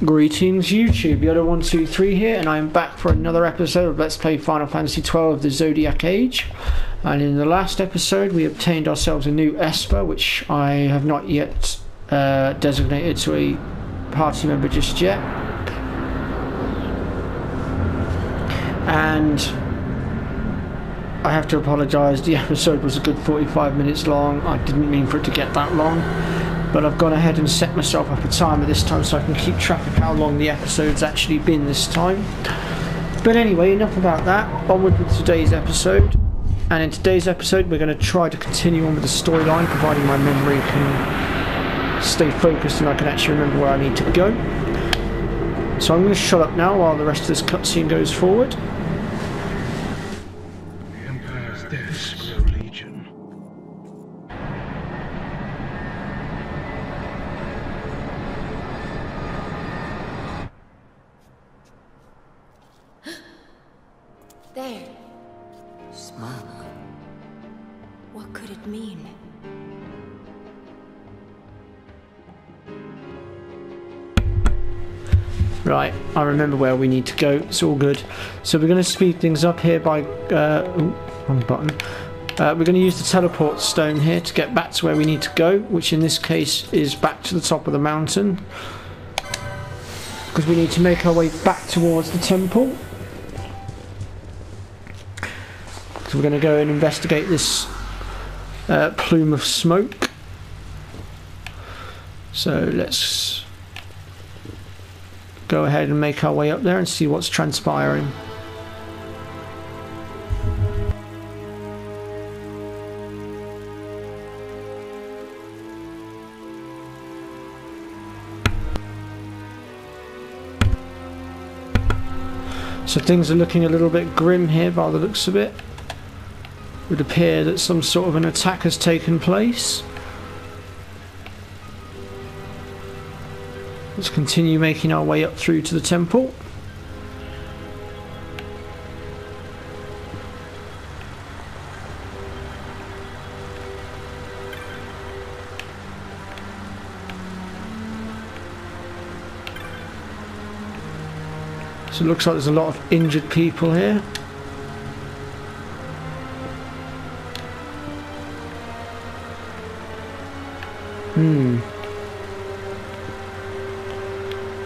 Greetings YouTube, Yoda123 here, and I am back for another episode of Let's Play Final Fantasy XII The Zodiac Age. And in the last episode we obtained ourselves a new Esper, which I have not yet designated to a party member just yet. And I have to apologise, the episode was a good 45 minutes long. I didn't mean for it to get that long, but I've gone ahead and set myself up a timer this time so I can keep track of how long the episode's actually been this time. But anyway, enough about that. Onward with today's episode. And in today's episode we're going to try to continue on with the storyline, providing my memory can stay focused and I can actually remember where I need to go. So I'm going to shut up now while the rest of this cutscene goes forward. The Empire's death, Legion. There. Smoke. What could it mean? Right, I remember where we need to go. It's all good. So we're going to speed things up here by... wrong button. We're going to use the teleport stone here to get back to where we need to go, which in this case is back to the top of the mountain. Because we need to make our way back towards the temple. So we're going to go and investigate this plume of smoke. So let's go ahead and make our way up there and see what's transpiring. So things are looking a little bit grim here by the looks of it. It would appear that some sort of an attack has taken place. Let's continue making our way up through to the temple. So it looks like there's a lot of injured people here.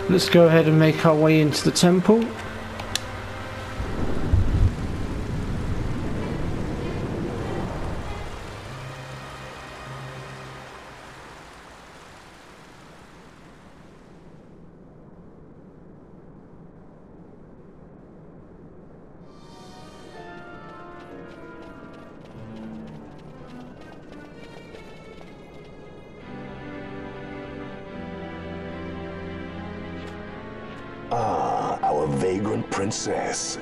Let's go ahead and make our way into the temple. Ah, our vagrant princess.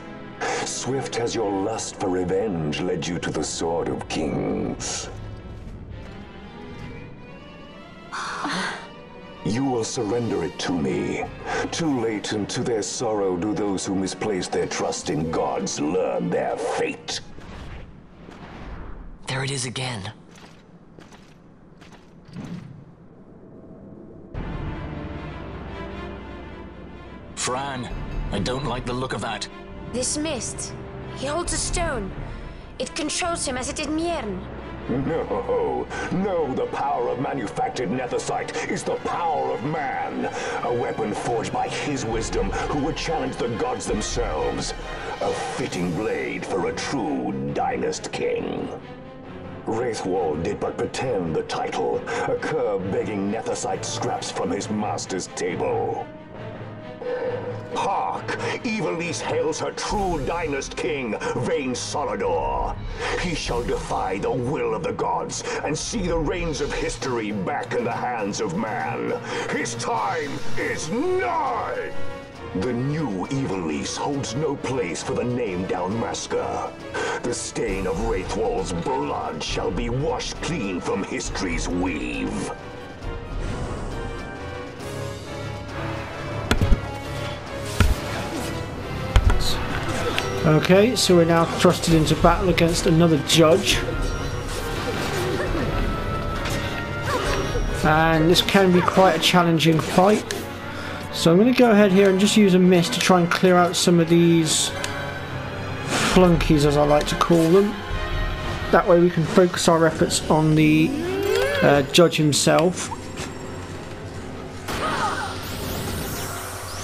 Swift has your lust for revenge led you to the Sword of Kings. You will surrender it to me. Too late, and to their sorrow do those who misplace their trust in gods learn their fate. There it is again. Fran, I don't like the look of that. This mist. He holds a stone. It controls him as it did Mjern. No, the power of manufactured nethicite is the power of man. A weapon forged by his wisdom who would challenge the gods themselves. A fitting blade for a true dynast king. Wraithwall did but pretend the title, a cur begging nethicite scraps from his master's table. Hark! Evilise hails her true dynast king, Vain Solidor. He shall defy the will of the gods and see the reins of history back in the hands of man. His time is nigh! The new Evilise holds no place for the name down Masker. The stain of Wraithwall's blood shall be washed clean from history's weave. Okay, so we're now thrusted into battle against another judge. And this can be quite a challenging fight. So I'm going to go ahead here and just use a mist to try and clear out some of these flunkies, as I like to call them. That way we can focus our efforts on the judge himself.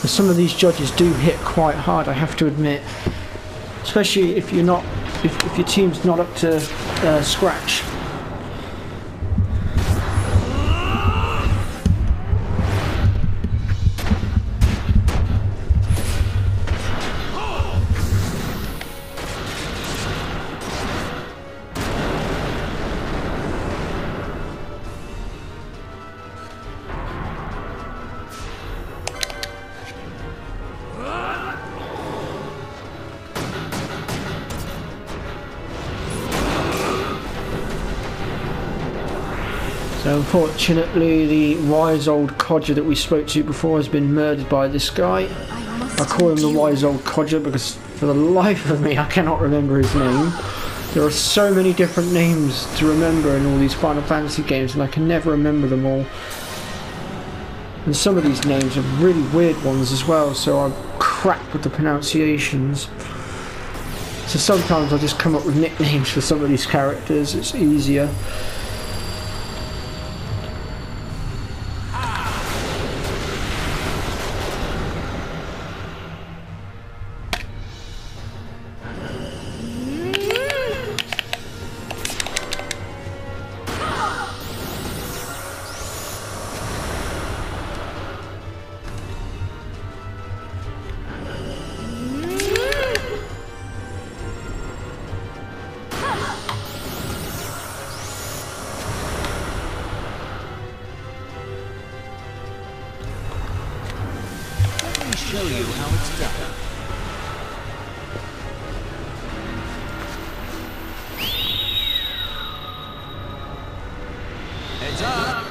Some of these judges do hit quite hard, I have to admit. Especially if you're not, if your team's not up to scratch. So unfortunately the wise old codger that we spoke to before has been murdered by this guy. I call him the wise old codger because for the life of me I cannot remember his name. There are so many different names to remember in all these Final Fantasy games and I can never remember them all. And some of these names are really weird ones as well, so I'm crap with the pronunciations. So sometimes I just come up with nicknames for some of these characters, it's easier. Show you how it's done. Heads up!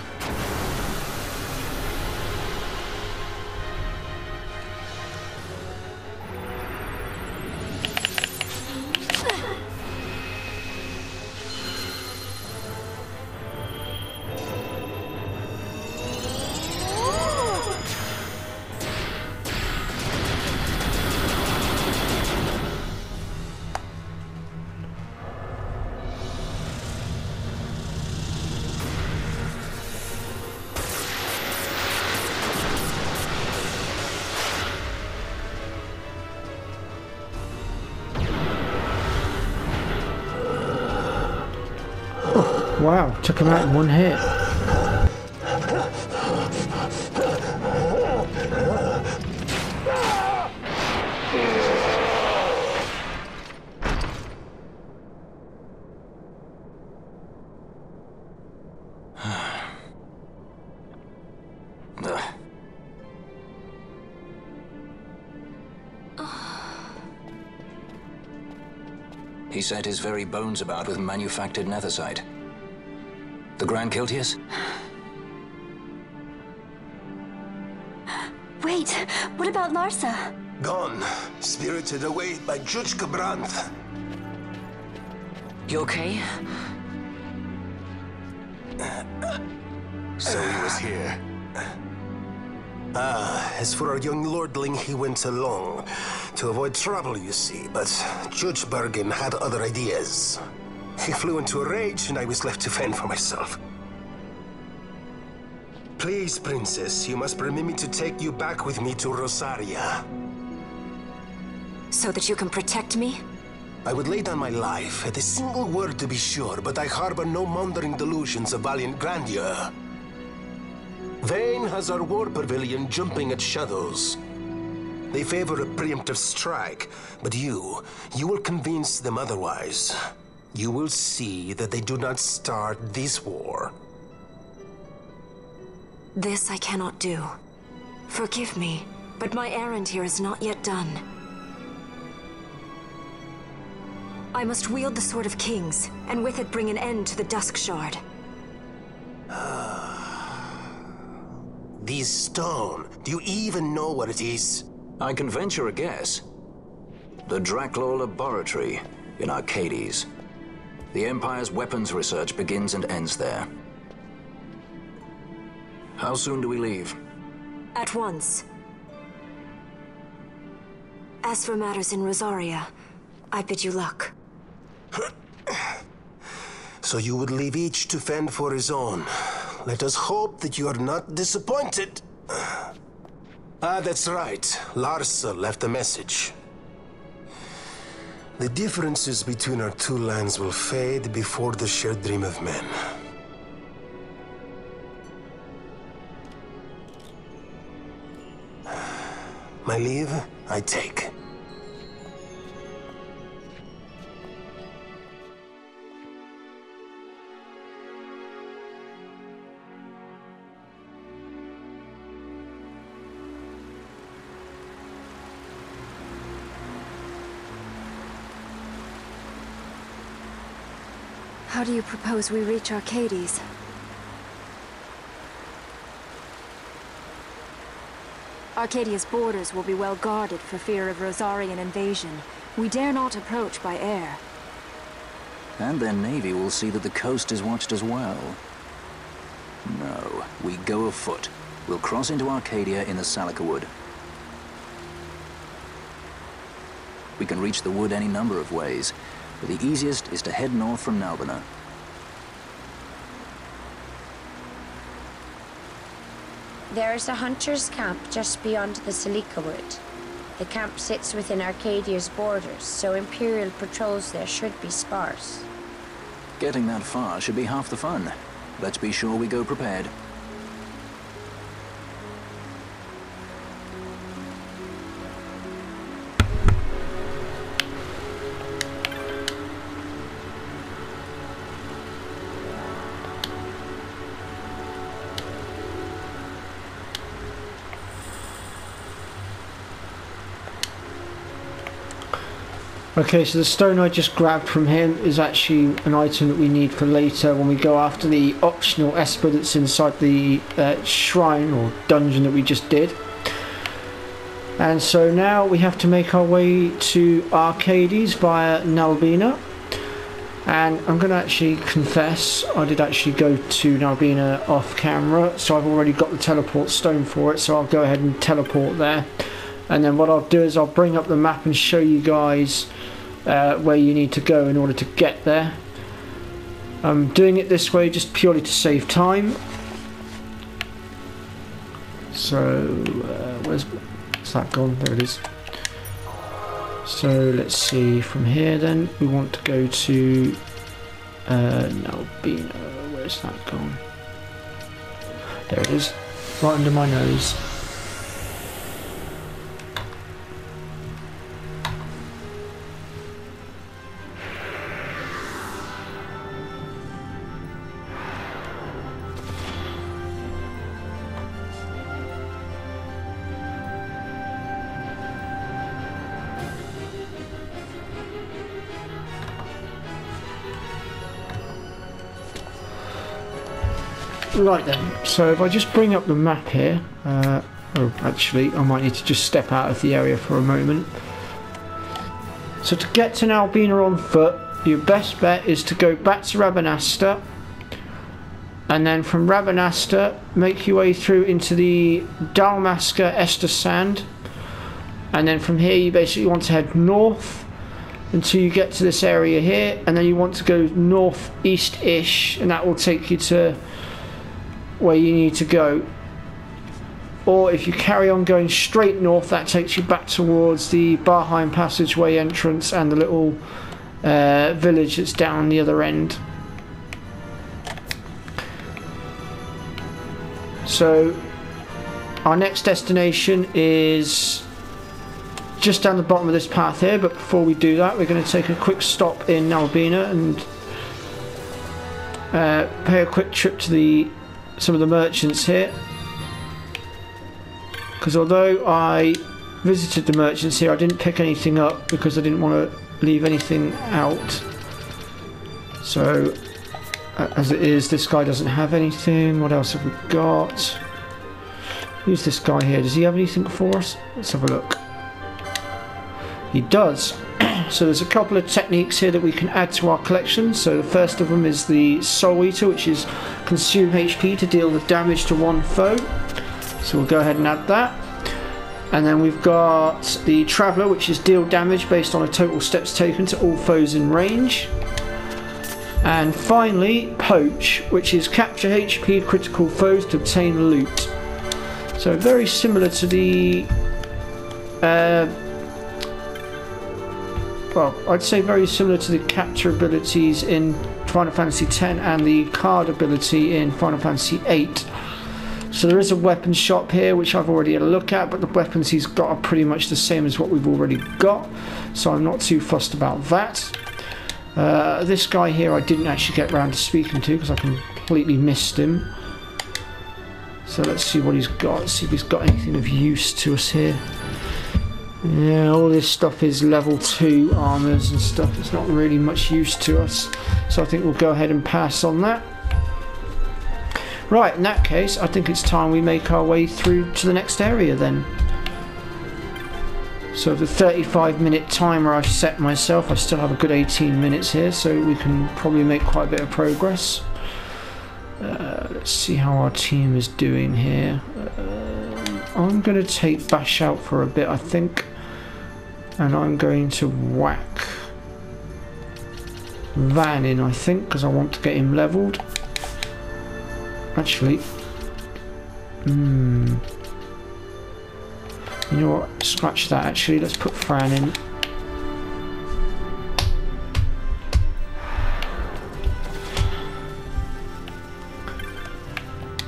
Wow, took him out in one hit. He set his very bones about with manufactured nethersite. The Grand Kiltius? Wait, what about Larsa? Gone, spirited away by Judge Cabranth. You okay? So he was here. As for our young lordling, he went along. To avoid trouble, you see, but Judge Bergen had other ideas. He flew into a rage, and I was left to fend for myself. Please, Princess, you must permit me to take you back with me to Rosaria. So that you can protect me? I would lay down my life, at a single word to be sure, but I harbor no mongering delusions of valiant grandeur. Vayne has our war pavilion jumping at shadows. They favor a preemptive strike, but you will convince them otherwise. You will see that they do not start this war. This I cannot do. Forgive me, but my errand here is not yet done. I must wield the Sword of Kings, and with it bring an end to the Dusk Shard. This stone, do you even know what it is? I can venture a guess. The Draclaw Laboratory in Arcades. The Empire's weapons research begins and ends there. How soon do we leave? At once. As for matters in Rosaria, I bid you luck. So you would leave each to fend for his own. Let us hope that you are not disappointed. Ah, that's right. Larsa left a message. The differences between our two lands will fade before the shared dream of men. My leave, I take. How do you propose we reach Arcades? Arcadia's borders will be well guarded for fear of Rosarian invasion. We dare not approach by air. And their navy will see that the coast is watched as well. No, we go afoot. We'll cross into Arcadia in the Salika Wood. We can reach the wood any number of ways, but the easiest is to head north from Nalbina. There is a hunter's camp just beyond the Salika Wood. The camp sits within Arcadia's borders, so Imperial patrols there should be sparse. Getting that far should be half the fun. Let's be sure we go prepared. Okay, so the stone I just grabbed from him is actually an item that we need for later when we go after the optional Esper that's inside the shrine or dungeon that we just did. And so now we have to make our way to Arcades via Nalbina. And I'm going to actually confess, I did actually go to Nalbina off camera, so I've already got the teleport stone for it, so I'll go ahead and teleport there. And then what I'll do is I'll bring up the map and show you guys where you need to go in order to get there. I'm doing it this way just purely to save time. So where's that gone? There it is. So let's see, from here then we want to go to Nalbina. Where's that gone? There it is, right under my nose. Right then, so if I just bring up the map here, oh actually I might need to just step out of the area for a moment. So to get to Nalbina on foot, your best bet is to go back to Rabanasta, and then from Rabanasta make your way through into the Dalmasca Ester Sand, and then from here you basically want to head north until you get to this area here, and then you want to go northeast-ish, and that will take you to where you need to go. Or if you carry on going straight north, that takes you back towards the Barheim passageway entrance and the little village that's down the other end. So our next destination is just down the bottom of this path here, but before we do that we're going to take a quick stop in Nalbina and pay a quick trip to some of the merchants here, because although I visited the merchants here, I didn't pick anything up because I didn't want to leave anything out. So as it is, this guy doesn't have anything. What else have we got? Who's this guy here? Does he have anything for us? Let's have a look. He does. So there's a couple of techniques here that we can add to our collection. So the first of them is the Soul Eater, which is consume HP to deal the damage to one foe. So we'll go ahead and add that. And then we've got the Traveller, which is deal damage based on a total steps taken to all foes in range. And finally, Poach, which is capture HP critical foes to obtain loot. So very similar to the... well, I'd say very similar to the capture abilities in Final Fantasy X and the card ability in Final Fantasy VIII. So there is a weapon shop here, which I've already had a look at, but the weapons he's got are pretty much the same as what we've already got, so I'm not too fussed about that. This guy here I didn't actually get round to speaking to because I completely missed him. So let's see what he's got, see if he's got anything of use to us here. Yeah, all this stuff is level 2 armors and stuff. It's not really much use to us, so I think we'll go ahead and pass on that. Right, in that case, I think it's time we make our way through to the next area then. So the 35-minute timer I've set myself, I still have a good 18 minutes here, so we can probably make quite a bit of progress. Let's see how our team is doing here. I'm going to take Bash out for a bit, I think, and I'm going to whack Van in, I think, because I want to get him leveled. Actually, you know what, scratch that actually, let's put Fran in.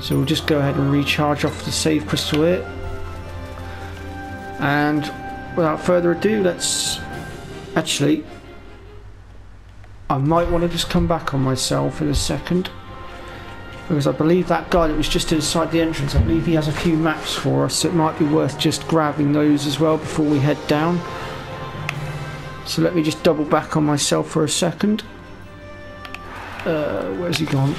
So we'll just go ahead and recharge off the save crystal here. And without further ado, let's... Actually, I might want to just come back on myself in a second, because I believe that guy that was just inside the entrance, I believe he has a few maps for us, so it might be worth just grabbing those as well before we head down. So let me just double back on myself for a second. Where's he gone?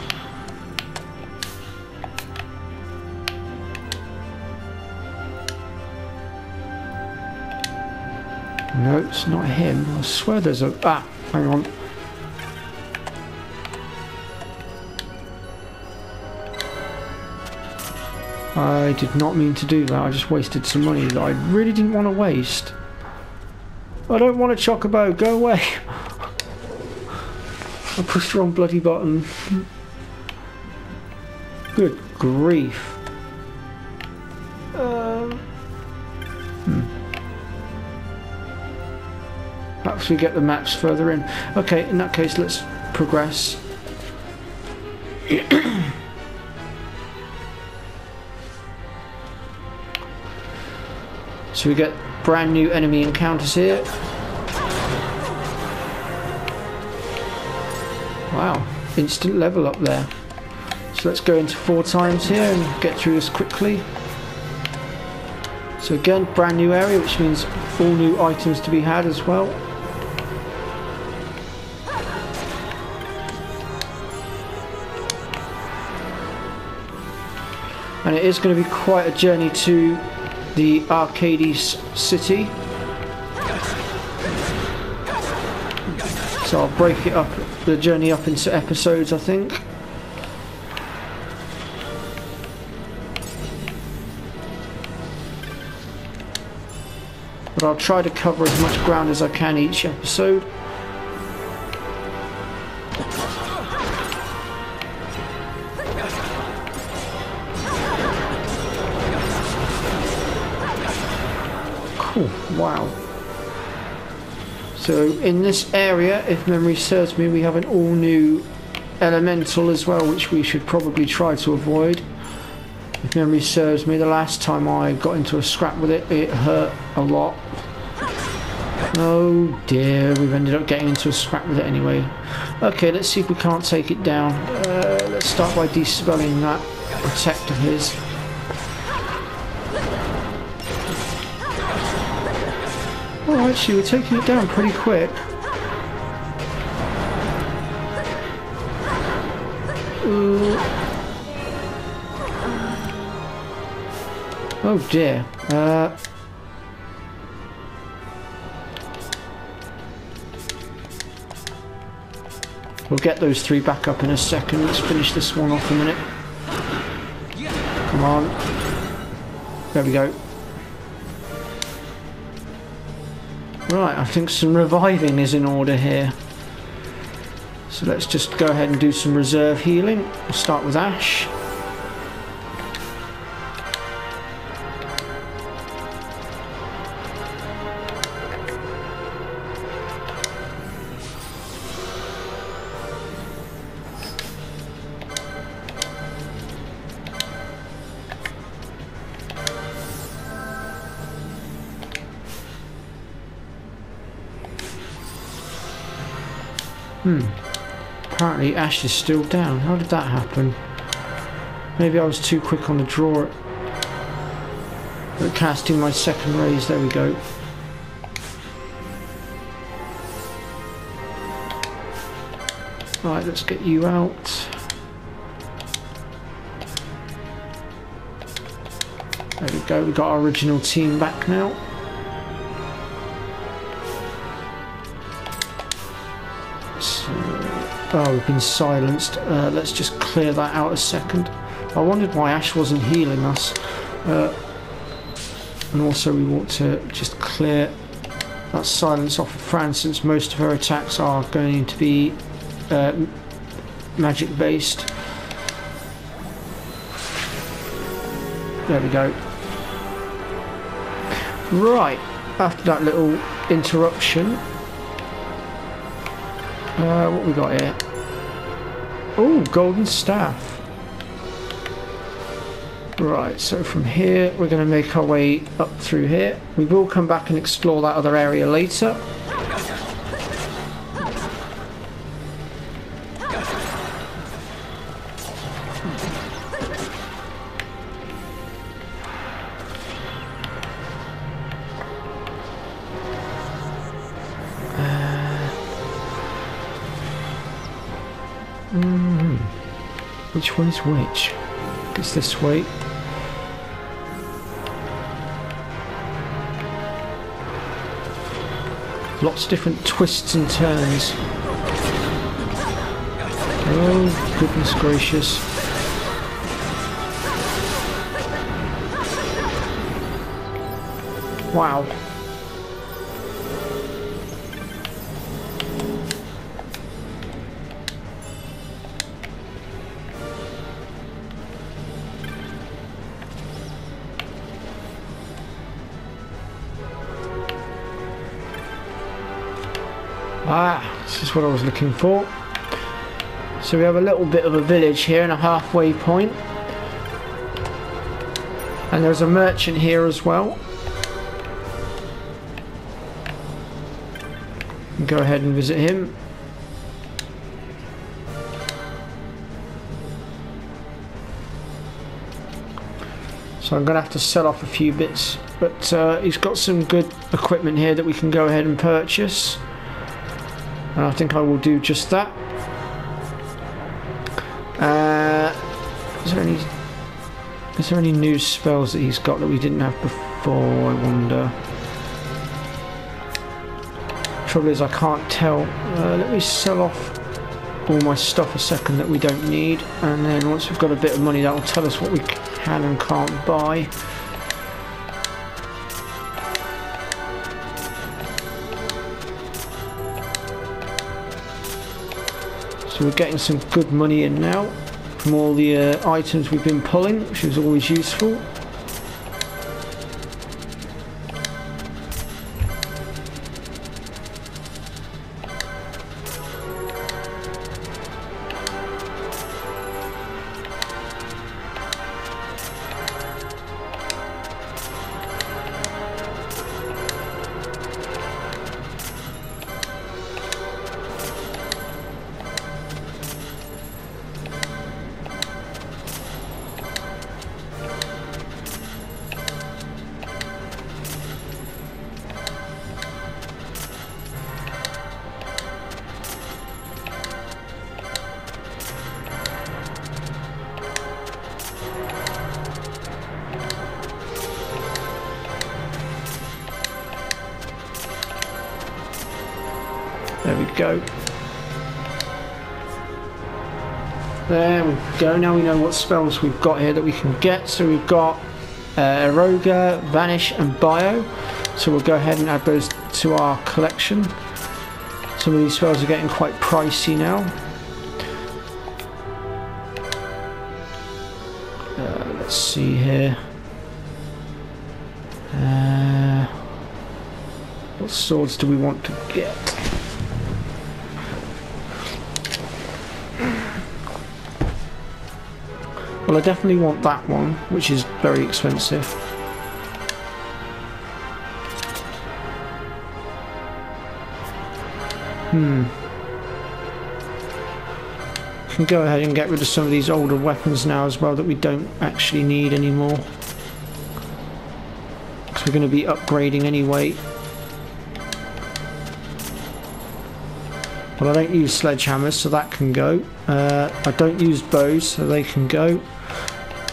No, it's not him. I swear there's a... Ah, hang on. I did not mean to do that. I just wasted some money that I really didn't want to waste. I don't want a Chocobo. Go away. I pushed the wrong bloody button. Good grief. Perhaps we get the maps further in. Okay, in that case, let's progress. So we get brand new enemy encounters here. Wow, instant level up there. So let's go into 4 times here and get through this quickly. So again, brand new area, which means all new items to be had as well. And it is going to be quite a journey to the Arcades city. So I'll break it up, the journey up into episodes, I think. But I'll try to cover as much ground as I can each episode. Cool, wow. So in this area, if memory serves me, we have an all new elemental as well, which we should probably try to avoid. If memory serves me, the last time I got into a scrap with it, it hurt a lot. Oh dear, we've ended up getting into a scrap with it anyway. Okay, let's see if we can't take it down. Let's start by dispelling that protect of his. Oh, actually, we're taking it down pretty quick. Oh dear. We'll get those 3 back up in a second. Let's finish this one off a minute. Come on. There we go. Right, I think some reviving is in order here. So let's just go ahead and do some reserve healing. We'll start with Ash. Apparently Ash is still down. How did that happen? Maybe I was too quick on the draw at casting my second raise. There we go. Right, let's get you out. There we go, we've got our original team back now. Oh, we've been silenced. Let's just clear that out a second. I wondered why Ash wasn't healing us. And also we want to just clear that silence off of Fran, since most of her attacks are going to be magic based. There we go. Right, after that little interruption, what we got here? Oh, golden staff. Right, so from here we're going to make our way up through here. We will come back and explore that other area later. Which one is which? It's this way. Lots of different twists and turns. Oh, goodness gracious. Wow. This is what I was looking for. So we have a little bit of a village here and a halfway point. And there's a merchant here as well. Go ahead and visit him. So I'm going to have to sell off a few bits. But he's got some good equipment here that we can go ahead and purchase. And I think I will do just that. Is there any new spells that he's got that we didn't have before, I wonder? Trouble is I can't tell. Let me sell off all my stuff a second that we don't need, and then once we've got a bit of money that will tell us what we can and can't buy. So we're getting some good money in now from all the items we've been pulling, which is always useful. There we go. There we go. Now we know what spells we've got here that we can get. So we've got Eroga, Vanish and Bio. So we'll go ahead and add those to our collection. Some of these spells are getting quite pricey now. Let's see here. What swords do we want to get? Well, I definitely want that one, which is very expensive. Can go ahead and get rid of some of these older weapons now as well that we don't actually need anymore. Because we're going to be upgrading anyway. Well, I don't use sledgehammers, so that can go. I don't use bows, so they can go.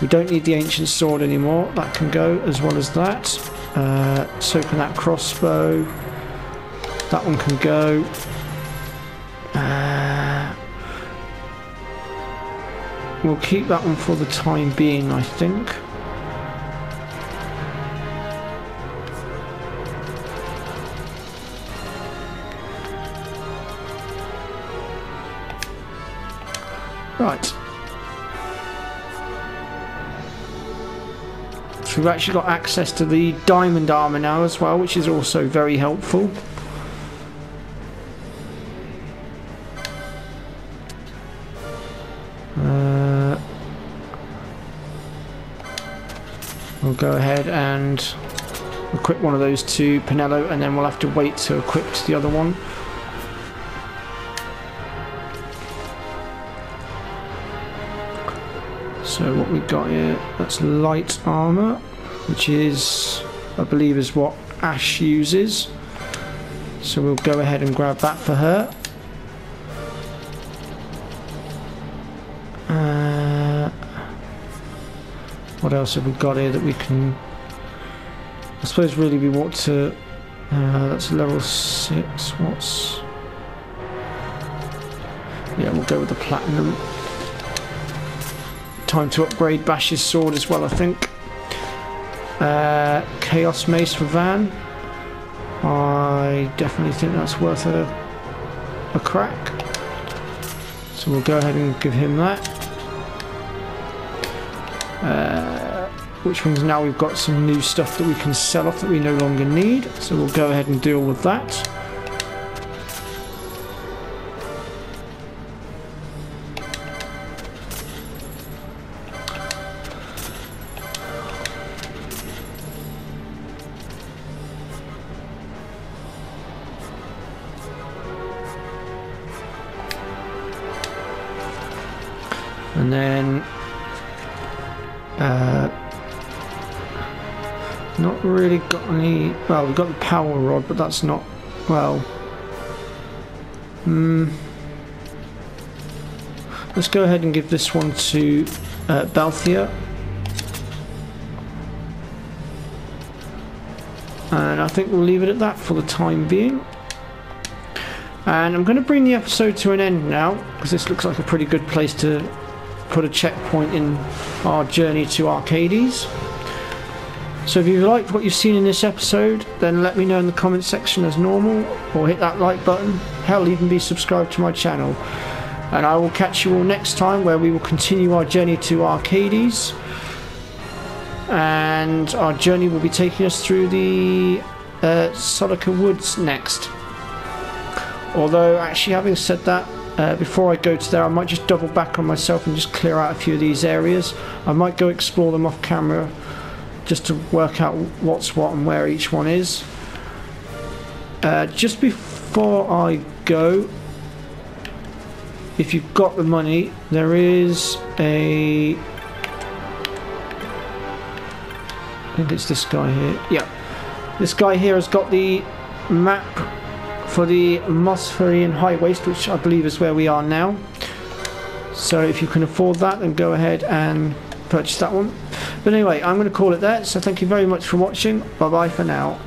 We don't need the ancient sword anymore. That can go, as well as that. So can that crossbow. That one can go. We'll keep that one for the time being, I think. Right. So we've actually got access to the diamond armor now as well, which is also very helpful. We'll go ahead and equip one of those to Pinello, and then we'll have to wait to equip to the other one. So what we've got here, that's light armor, which is, I believe, is what Ash uses. So we'll go ahead and grab that for her. What else have we got here that we can... I suppose really we want to... that's level 6. What's... Yeah, we'll go with the platinum. Time to upgrade Bash's sword as well, I think. Chaos Mace for Van. I definitely think that's worth a crack. So we'll go ahead and give him that. Which means now we've got some new stuff that we can sell off that we no longer need. So we'll go ahead and deal with that. And then not really got any. Well, we've got the power rod, but that's not, well, let's go ahead and give this one to Balthia, and I think we'll leave it at that for the time being. And I'm going to bring the episode to an end now, because this looks like a pretty good place to put a checkpoint in our journey to Arcades. So if you've liked what you've seen in this episode, then let me know in the comment section as normal, or hit that like button. Hell, even be subscribed to my channel. And I will catch you all next time, where we will continue our journey to Arcades, and our journey will be taking us through the Solica Woods next. Although, actually, having said that, before I go to there, I might just double back on myself and just clear out a few of these areas. I might go explore them off camera, just to work out what's what and where each one is. Just before I go, if you've got the money, there is a... I think it's this guy here. Yeah, this guy here has got the map for the Mospherian Highwaste, which I believe is where we are now. So if you can afford that, then go ahead and purchase that one. But anyway, I'm going to call it there. So thank you very much for watching. Bye bye for now.